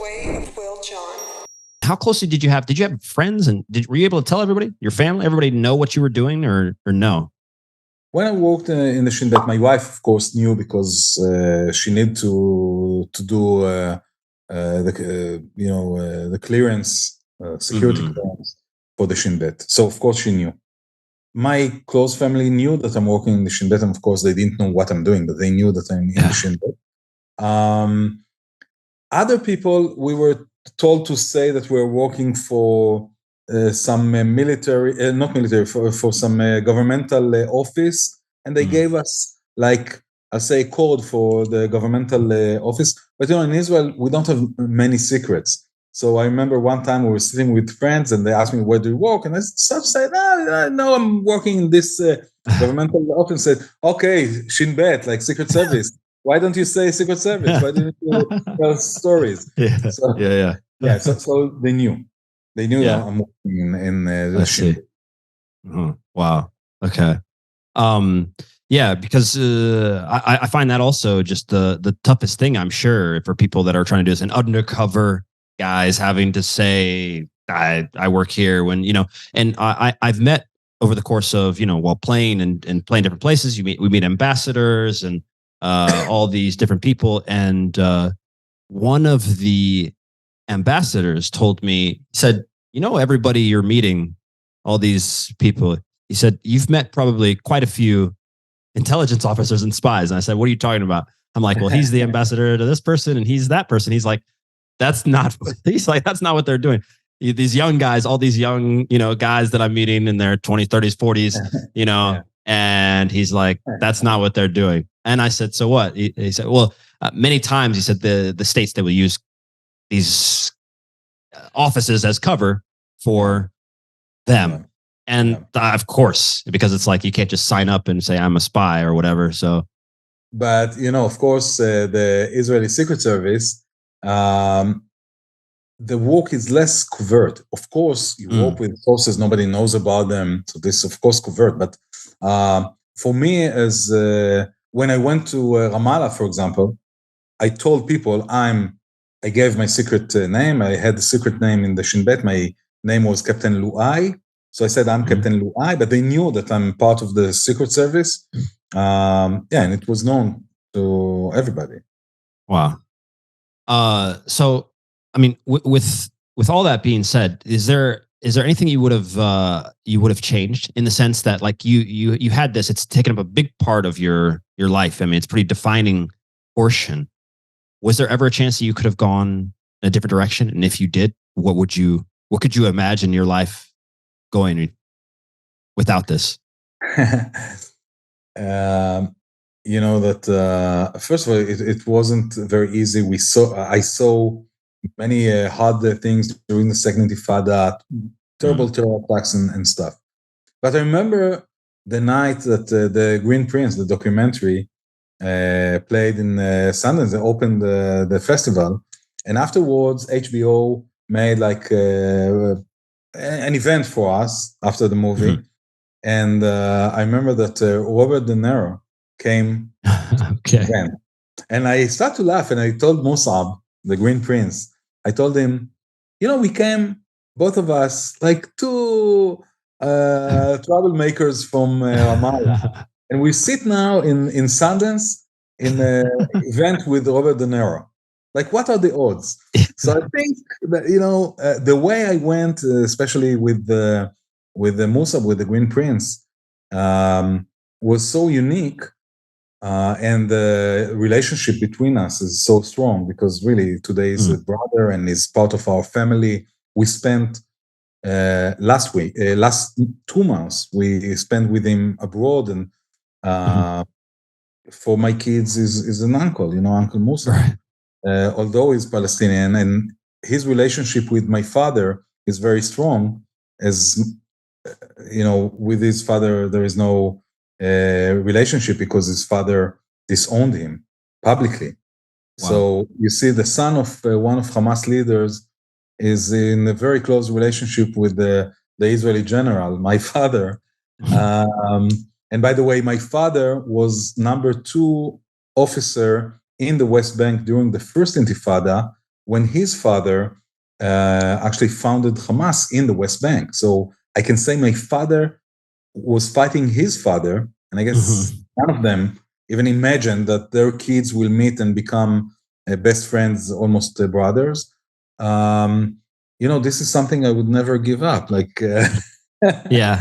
way of Will John. How closely did you have friends, and were you able to tell everybody, your family, everybody know what you were doing, or no? When I worked in the Shin Bet, my wife, of course, knew because she needed to do the clearance, security clearance for the Shin Bet. So of course she knew. My close family knew that I'm working in the Shin Bet, and of course they didn't know what I'm doing, but they knew that I'm in the Shin Bet. Other people, we were told to say that we're working for some for some governmental office, and they gave us, like, I'll say, code for the governmental office. But in Israel, we don't have many secrets. So I remember one time we were sitting with friends, and they asked me, where do you work? And I said, no, I'm working in this governmental office. Said, okay, Shin Bet, like Secret Service. Why don't you say Secret Service? Why didn't you tell stories? So they knew. They knew that I'm working in the Shin Bet. Oh, wow. Okay. Because I find that also just the toughest thing, I'm sure, for people that are trying to do this, and undercover guys having to say, I work here, when, and I've met over the course of, while playing and playing different places, we meet ambassadors and all these different people. And one of the ambassadors told me, he said, everybody you're meeting, all these people, he said, you've met probably quite a few intelligence officers and spies. And I said, what are you talking about? I'm like, well, he's the ambassador to this person and he's that person. He's like, that's not what they're doing. These young guys, all these young, guys that I'm meeting in their 20s, 30s, 40s, and he's like, that's not what they're doing. And I said, so what? He said, well, many times, he said, the states, they will use these offices as cover for them. And of course, because it's like, you can't just sign up and say, I'm a spy or whatever. So, but, of course, the Israeli Secret Service, the work is less covert. Of course, you work with sources, nobody knows about them. So this, of course, covert. But for me, as when I went to Ramallah, for example, I told people I gave my secret name. I had the secret name in the Shin Bet. My name was Captain 𝗪𝗟𝗡. So I said, I'm Captain 𝗪𝗟𝗡, but they knew that I'm part of the Secret Service. And it was known to everybody. Wow. So, I mean, with all that being said, is there anything you would have changed, in the sense that, like, you had this, it's taken up a big part of your life. I mean, it's a pretty defining portion. Was there ever a chance that you could have gone in a different direction? And if you did, what could you imagine your life going without this? That first of all, it wasn't very easy. I saw many hard things during the Second Intifada, terrible terror attacks and stuff. But I remember the night that the Green Prince, the documentary, played in Sundance. They opened the festival, and afterwards HBO made like an event for us after the movie. And I remember that Robert De Niro came again. And I started to laugh, and I told Musa, the Green Prince, I told him, we came, both of us, like two troublemakers from Ramallah. And we sit now in Sundance in an event with Robert De Niro. Like, what are the odds? So I think that, the way I went, especially with the Musa, with the Green Prince, was so unique. And the relationship between us is so strong, because really today is a brother and is part of our family. We spent last 2 months, we spent with him abroad, and for my kids is an uncle, Uncle Musa. Right. Although he's Palestinian, and his relationship with my father is very strong, as with his father there is no relationship, because his father disowned him publicly. Wow. So you see, the son of one of Hamas leaders is in a very close relationship with the Israeli general, my father. And by the way, my father was number 2 officer in the West Bank during the first Intifada, when his father actually founded Hamas in the West Bank. So I can say my father was fighting his father, and I guess none of them even imagined that their kids will meet and become best friends, almost brothers. This is something I would never give up. Yeah.